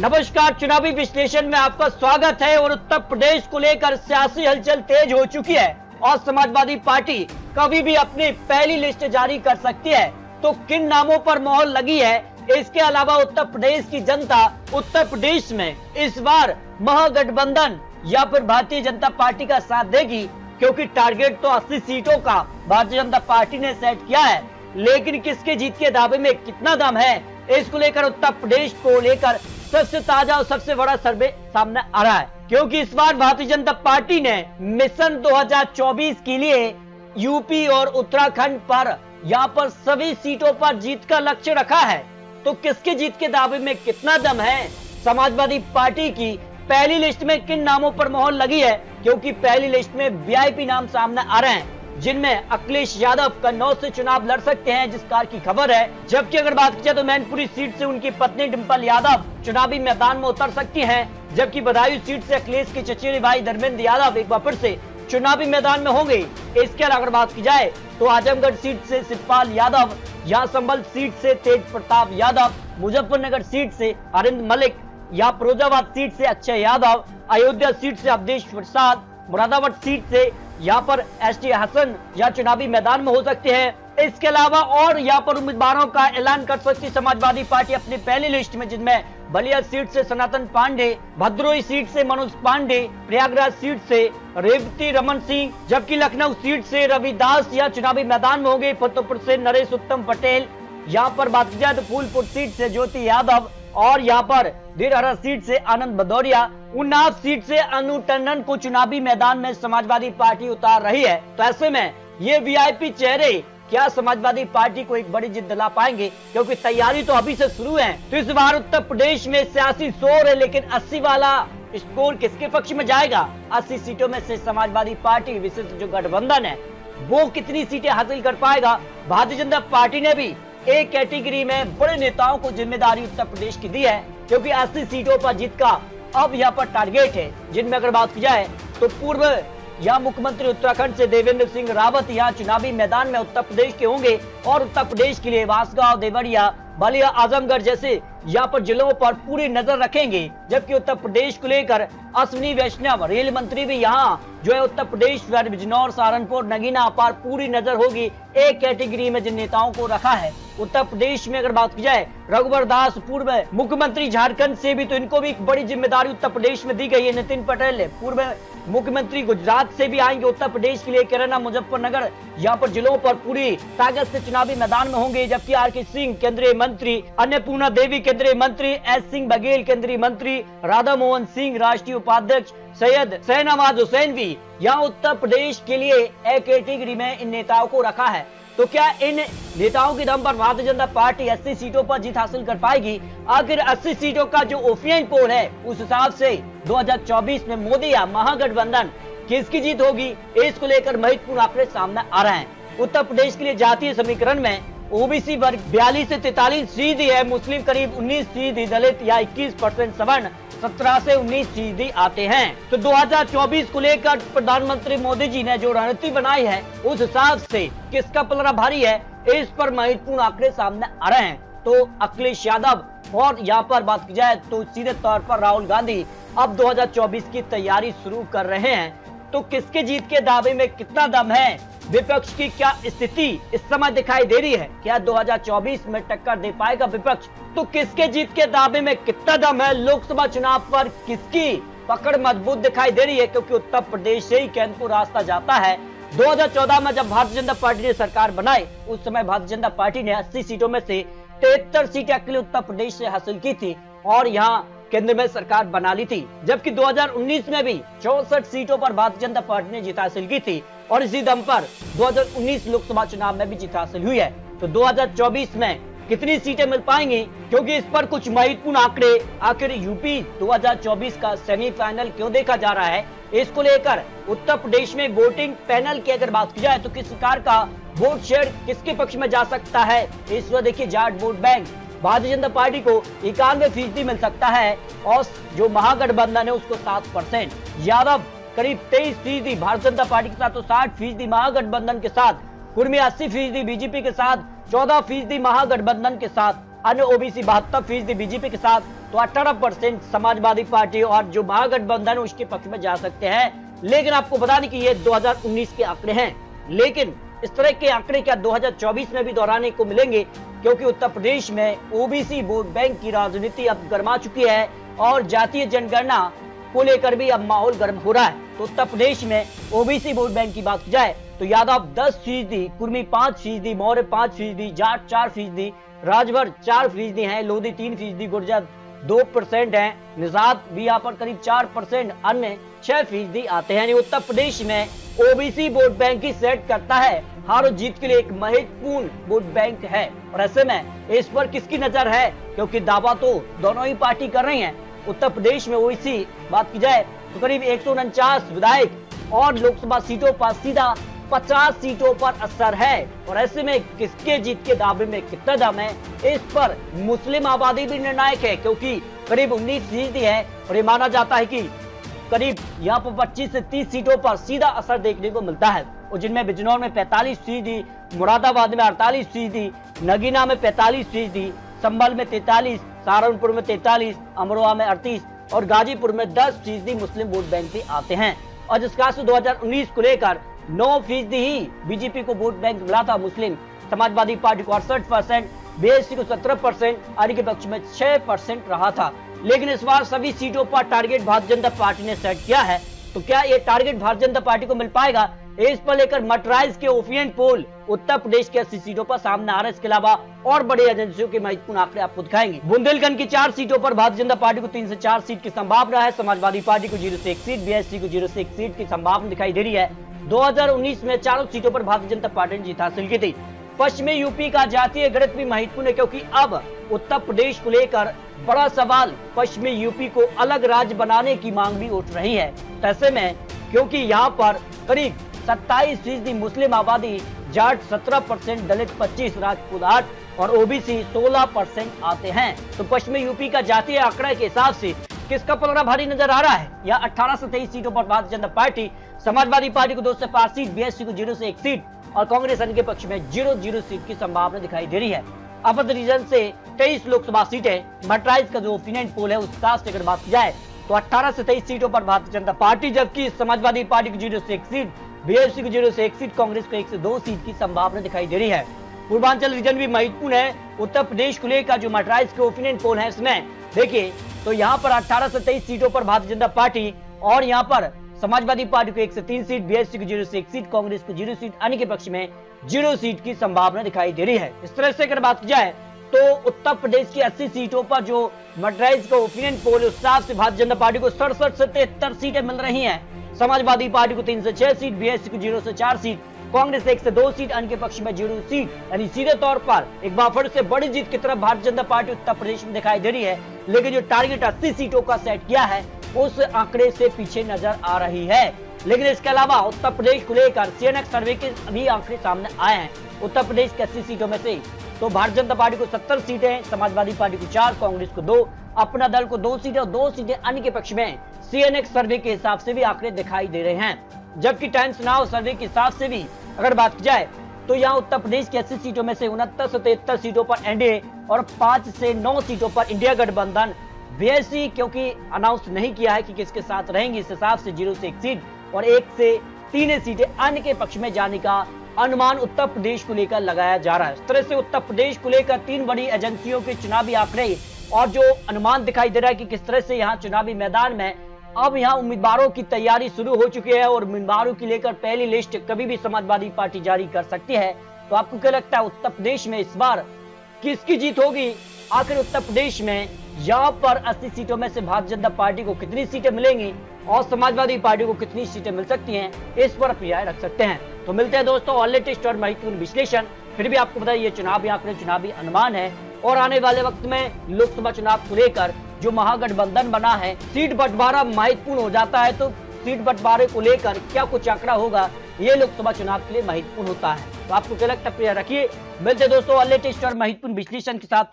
नमस्कार, चुनावी विश्लेषण में आपका स्वागत है। और उत्तर प्रदेश को लेकर सियासी हलचल तेज हो चुकी है और समाजवादी पार्टी कभी भी अपनी पहली लिस्ट जारी कर सकती है। तो किन नामों पर मोहर लगी है, इसके अलावा उत्तर प्रदेश की जनता उत्तर प्रदेश में इस बार महागठबंधन या फिर भारतीय जनता पार्टी का साथ देगी, क्योंकि टारगेट तो 80 सीटों का भारतीय जनता पार्टी ने सेट किया है। लेकिन किसके जीत के दावे में कितना दम है, इसको लेकर उत्तर प्रदेश को लेकर सबसे ताजा और सबसे बड़ा सर्वे सामने आ रहा है। क्योंकि इस बार भारतीय जनता पार्टी ने मिशन 2024 के लिए यूपी और उत्तराखंड पर यहाँ पर सभी सीटों पर जीत का लक्ष्य रखा है। तो किसके जीत के दावे में कितना दम है, समाजवादी पार्टी की पहली लिस्ट में किन नामों पर मोहर लगी है, क्योंकि पहली लिस्ट में वीआईपी नाम सामने आ रहे हैं, जिनमें अखिलेश यादव कन्नौज से चुनाव लड़ सकते हैं, जिस कार की खबर है। जबकि अगर बात की जाए तो मैनपुरी सीट से उनकी पत्नी डिंपल यादव चुनावी मैदान में उतर सकती हैं, जबकि बदायूं सीट से अखिलेश के चचेरे भाई धर्मेंद्र यादव एक बार फिर से चुनावी मैदान में होंगे। इसके अलावा अगर बात की जाए तो आजमगढ़ सीट से शिवपाल यादव, यहाँ संभल सीट से तेज प्रताप यादव, मुजफ्फरनगर सीट से अरिंद मलिक, यहाँ फिरोजाबाद सीट से अक्षय यादव, अयोध्या सीट से अवधेश प्रसाद, मुरादाबाद सीट से यहाँ पर एसटी हसन यहाँ चुनावी मैदान में हो सकते हैं। इसके अलावा और यहाँ पर उम्मीदवारों का ऐलान कर सकती समाजवादी पार्टी अपनी पहली लिस्ट में, जिनमें बलिया सीट से सनातन पांडे, भद्रोही सीट से मनोज पांडे, प्रयागराज सीट से रेवती रमन सिंह, जबकि लखनऊ सीट से रविदास यहाँ चुनावी मैदान में होंगे। फतेहपुर से नरेश उत्तम पटेल, यहाँ पर बात की जाए तो फूलपुर सीट से ज्योति यादव, और यहाँ पर धीरहरा सीट से आनंद भदौरिया, उन्नाव सीट से अनु टंडन को चुनावी मैदान में समाजवादी पार्टी उतार रही है। तो ऐसे में ये वीआईपी चेहरे क्या समाजवादी पार्टी को एक बड़ी जीत दिला पाएंगे, क्योंकि तैयारी तो अभी से शुरू है। तो इस बार उत्तर प्रदेश में सियासी शोर है, लेकिन 80 वाला स्कोर किसके पक्ष में जाएगा? 80 सीटों में से समाजवादी पार्टी विशिष्ट जो गठबंधन है वो कितनी सीटें हासिल कर पाएगा? भारतीय जनता पार्टी ने भी एक कैटेगरी में बड़े नेताओं को जिम्मेदारी उत्तर प्रदेश की दी है, क्योंकि 80 सीटों पर जीत का अब यहाँ पर टारगेट है, जिनमें अगर बात की जाए तो पूर्व यहाँ मुख्यमंत्री उत्तराखंड से देवेंद्र सिंह रावत यहाँ चुनावी मैदान में उत्तर प्रदेश के होंगे, और उत्तर प्रदेश के लिए बांसगांव, देवरिया, बलिया, आजमगढ़ जैसे यहाँ पर जिलों पर पूरी नजर रखेंगे। जबकि उत्तर प्रदेश को लेकर अश्विनी वैष्णव रेल मंत्री भी यहाँ जो है उत्तर प्रदेश बिजनौर, सहारनपुर, नगीना पर पूरी नजर होगी। एक कैटेगरी में जिन नेताओं को रखा है उत्तर प्रदेश में, अगर बात की जाए रघुवर दास पूर्व मुख्यमंत्री झारखंड से भी, तो इनको भी एक बड़ी जिम्मेदारी उत्तर प्रदेश में दी गई है। नितिन पटेल पूर्व मुख्यमंत्री गुजरात से भी आएंगे उत्तर प्रदेश के लिए। किरण मुजफ्फरनगर यहाँ पर जिलों पर पूरी ताकत से चुनावी मैदान में होंगे। जबकि आर.के. सिंह केंद्रीय मंत्री, अन्नपूर्णा देवी केंद्रीय मंत्री, एस. सिंह बघेल केंद्रीय मंत्री, राधा मोहन सिंह राष्ट्रीय उपाध्यक्ष, सैयद शहनवाज हुसैन भी यहाँ उत्तर प्रदेश के लिए एक कैटेगरी में इन नेताओं को रखा है। तो क्या इन नेताओं के दम पर भारतीय जनता पार्टी 80 सीटों पर जीत हासिल कर पाएगी? आखिर 80 सीटों का जो ओपिनियन पोल है उस हिसाब से 2024 में मोदी या महागठबंधन किसकी जीत होगी, इसको लेकर महत्वपूर्ण आंकड़े सामने आ रहे हैं। उत्तर प्रदेश के लिए जातीय समीकरण में ओबीसी वर्ग 42 से 43% है, मुस्लिम करीब 19%, दलित या 21% सवर्ण 17 से 19% आते हैं। तो 2024 को लेकर प्रधानमंत्री मोदी जी ने जो रणनीति बनाई है उस हिसाब से किसका पलड़ा भारी है, इस पर महत्वपूर्ण आंकड़े सामने आ रहे हैं। तो अखिलेश यादव और यहाँ पर बात की जाए तो सीधे तौर पर राहुल गांधी अब 2024 की तैयारी शुरू कर रहे हैं। तो किसके जीत के दावे में कितना दम है, विपक्ष की क्या स्थिति इस समय दिखाई दे रही है, क्या 2024 में टक्कर दे पाएगा विपक्ष? तो किसके जीत के दावे में कितना दम है, लोकसभा चुनाव पर किसकी पकड़ मजबूत दिखाई दे रही है? क्योंकि उत्तर प्रदेश से ही केंद्र को रास्ता जाता है। 2014 में जब भारतीय जनता पार्टी ने सरकार बनाई, उस समय भारतीय जनता पार्टी ने 80 सीटों में से 73 सीटें अकेले उत्तर प्रदेश से हासिल की थी और यहाँ केंद्र में सरकार बना ली थी। जबकि 2019 में भी 64 सीटों पर भारतीय जनता पार्टी ने जीत हासिल की थी, और इसी दम पर 2019 लोकसभा चुनाव में भी जीत हासिल हुई है। तो 2024 में कितनी सीटें मिल पाएंगी, क्योंकि इस पर कुछ महत्वपूर्ण आंकड़े, आखिर यूपी 2024 का सेमीफाइनल क्यों देखा जा रहा है, इसको लेकर उत्तर प्रदेश में वोटिंग पैनल की अगर बात की जाए तो किस प्रकार का वोट शेयर किसके पक्ष में जा सकता है। इस पर देखिए Jat vote bank Bharatiya Janata party को 91% मिल सकता है, और जो महागठबंधन है उसको 7%, यादव करीब 23%, भारतीय जनता पार्टी के साथ तो 60%, महागठबंधन के साथ कुर्मी 80%, बीजेपी के साथ 14% महागठबंधन के साथ अन्य ओबीसी 72% बीजेपी के साथ, तो 18% समाजवादी पार्टी और जो महागठबंधन उसके पक्ष में जा सकते हैं। लेकिन आपको बता दें कि ये 2019 के आंकड़े हैं, लेकिन इस तरह के आंकड़े क्या 2024 में भी दोहराने को मिलेंगे, क्योंकि उत्तर प्रदेश में ओबीसी वोट बैंक की राजनीति अब गर्मा चुकी है और जातीय जनगणना को लेकर भी अब माहौल गर्म हो रहा है। तो उत्तर प्रदेश में ओबीसी वोट बैंक की बात की जाए तो यादव 10%, कुर्मी 5%, मौर्य 5%, जाट 4%, राजभर 4% है, लोधी 3%, गुर्जर 2% है, निषाद भी यहाँ पर करीब 4%, अन्य 6% आते हैं। उत्तर प्रदेश में ओबीसी वोट बैंक ही सेट करता है हार और जीत के लिए एक महत्वपूर्ण वोट बैंक है। और ऐसे में इस पर किसकी नजर है, क्योंकि दावा तो दोनों ही पार्टी कर रही हैं। उत्तर प्रदेश में ओबीसी बात की जाए तो करीब 149 विधायक और लोकसभा सीटों पर सीधा 50 सीटों पर असर है। और ऐसे में किसके जीत के दावे में कितना दम है, इस पर मुस्लिम आबादी भी निर्णायक है, क्योंकि करीब 19% है और ये माना जाता है कि करीब यहाँ पर 25 से 30 सीटों पर सीधा असर देखने को मिलता है, और जिनमें बिजनौर में 45%, मुरादाबाद में 48%, नगीना में 45%, संभल में 43%, सहारनपुर में 43%, अमरोहा में 38% और गाजीपुर में 10% मुस्लिम वोट बैंक से आते हैं। और जिस खास 2019 को लेकर 9% ही बीजेपी को वोट बैंक मिला था मुस्लिम, समाजवादी पार्टी को 68%, बीएसपी को 17%, आरडी के पक्ष में 6% रहा था। लेकिन इस बार सभी सीटों पर टारगेट भारतीय जनता पार्टी ने सेट किया है, तो क्या ये टारगेट भारतीय जनता पार्टी को मिल पाएगा, इस पर लेकर मटराइज के ओपिनियन पोल उत्तर प्रदेश की 80 सीटों पर सामने आ रहा है। इसके अलावा और बड़ी एजेंसियों के महत्वपूर्ण आंकड़े आपको दिखाएंगे। बुंदेलखंड की 4 सीटों पर भारतीय जनता पार्टी को 3 से 4 सीट की संभावना है, समाजवादी पार्टी को 0 से 1 सीट, बीएसपी को 0 से 1 सीट की संभावना दिखाई दे रही है। 2019 में चारों सीटों पर भारतीय जनता पार्टी ने जीत हासिल की थी। पश्चिमी यूपी का जातीय गणित भी महत्वपूर्ण है, क्योंकि अब उत्तर प्रदेश को लेकर बड़ा सवाल पश्चिमी यूपी को अलग राज्य बनाने की मांग भी उठ रही है। ऐसे में क्योंकि यहाँ पर करीब 27% मुस्लिम आबादी, जाट 17%, दलित 25%, राजपूत 8% और ओबीसी 16% आते हैं, तो पश्चिमी यूपी का जातीय आंकड़ा के हिसाब से किसका पलड़ा भारी नजर आ रहा है। या 18 से 23 सीटों पर भारतीय जनता पार्टी, समाजवादी पार्टी को 2 से 5 सीट, बीएसपी को 0 से 1 सीट और कांग्रेस अन्य के पक्ष में 0 सीट की संभावना दिखाई दे रही है। अवध रीजन से 23 लोकसभा सीटें, मटराइज का जो ओपिनियन पोल है उस हिसाब से अगर बात की जाए तो 18 से 23 सीटों पर भारतीय जनता पार्टी, जबकि समाजवादी पार्टी को 0 से 1 सीट, बीएसपी को 0 से 1 सीट, कांग्रेस को 1 से 2 सीट की संभावना दिखाई दे रही है। पूर्वांचल रीजन भी महत्वपूर्ण है उत्तर प्रदेश को लेकर जो मटराइज के ओपिनियन पोल है इसमें देखिए तो यहाँ पर 18 से 23 सीटों पर भारतीय जनता पार्टी और यहाँ पर समाजवादी पार्टी को 1 से 3 सीट, बीएसपी को 0 से 1 सीट, कांग्रेस को 0 सीट, अन्य के पक्ष में 0 सीट की संभावना दिखाई दे रही है। इस तरह से अगर बात की जाए तो उत्तर प्रदेश की 80 सीटों पर जो मटराइज का ओपिनियन पोल उस हिसाब से भारतीय जनता पार्टी को 67 से 73 सीटें मिल रही हैं, समाजवादी पार्टी को 3 से 6 सीट, बीएसपी को 0 से 4 सीट, कांग्रेस 1 से 2 सीट, अन्य के पक्ष में 0 सीट, यानी सीधे तौर पर एक बार फिर से बड़ी जीत की तरफ भारतीय जनता पार्टी उत्तर प्रदेश में दिखाई दे रही है। लेकिन जो टारगेट 80 सीटों का सेट किया है उस आंकड़े से पीछे नजर आ रही है। लेकिन इसके अलावा उत्तर प्रदेश को लेकर सीएनएक्स सर्वे के अभी आंकड़े सामने आए हैं। उत्तर प्रदेश की 80 सीटों में से तो भारतीय जनता पार्टी को 70 सीटें, समाजवादी पार्टी को 4, कांग्रेस को 2, अपना दल को 2 सीटें और 2 सीटें अन्य के पक्ष में सीएनएक्स सर्वे के हिसाब से भी आंकड़े दिखाई दे रहे हैं। जबकि टाइम्स नाउ सर्वे के हिसाब से भी अगर बात की जाए तो यहाँ उत्तर प्रदेश की 80 सीटों में से 69 से 73 सीटों पर एनडीए और 5 से 9 सीटों पर इंडिया गठबंधन, बीएसपी क्योंकि अनाउंस नहीं किया है कि किसके साथ रहेंगे, इस हिसाब से 0 से 1 सीट और 1 से 3 सीटें अन्य के पक्ष में जाने का अनुमान उत्तर प्रदेश को लेकर लगाया जा रहा है। इस तरह से उत्तर प्रदेश को लेकर 3 बड़ी एजेंसियों के चुनावी आंकड़े और जो अनुमान दिखाई दे रहा है कि किस तरह से यहाँ चुनावी मैदान में अब यहाँ उम्मीदवारों की तैयारी शुरू हो चुकी है और उम्मीदवारों की लेकर पहली लिस्ट कभी भी समाजवादी पार्टी जारी कर सकती है। तो आपको क्या लगता है उत्तर प्रदेश में इस बार किसकी जीत होगी? आखिर उत्तर प्रदेश में यहाँ पर 80 सीटों में से भारतीय जनता पार्टी को कितनी सीटें मिलेंगी और समाजवादी पार्टी को कितनी सीटें मिल सकती हैं, इस पर अपनी राय रख सकते हैं। तो मिलते हैं दोस्तों और लेटेस्ट और महत्वपूर्ण विश्लेषण। फिर भी आपको बताइए चुनावी आंकड़े, चुनावी अनुमान है और आने वाले वक्त में लोकसभा चुनाव को लेकर जो महागठबंधन बना है, सीट बंटवारा महत्वपूर्ण हो जाता है, तो सीट बंटवारे को लेकर क्या कुछ आंकड़ा होगा, ये लोकसभा चुनाव के लिए महत्वपूर्ण होता है। तो आपको क्या लगता है, रखिए। मिलते दोस्तों और लेटेस्ट और महत्वपूर्ण विश्लेषण के साथ।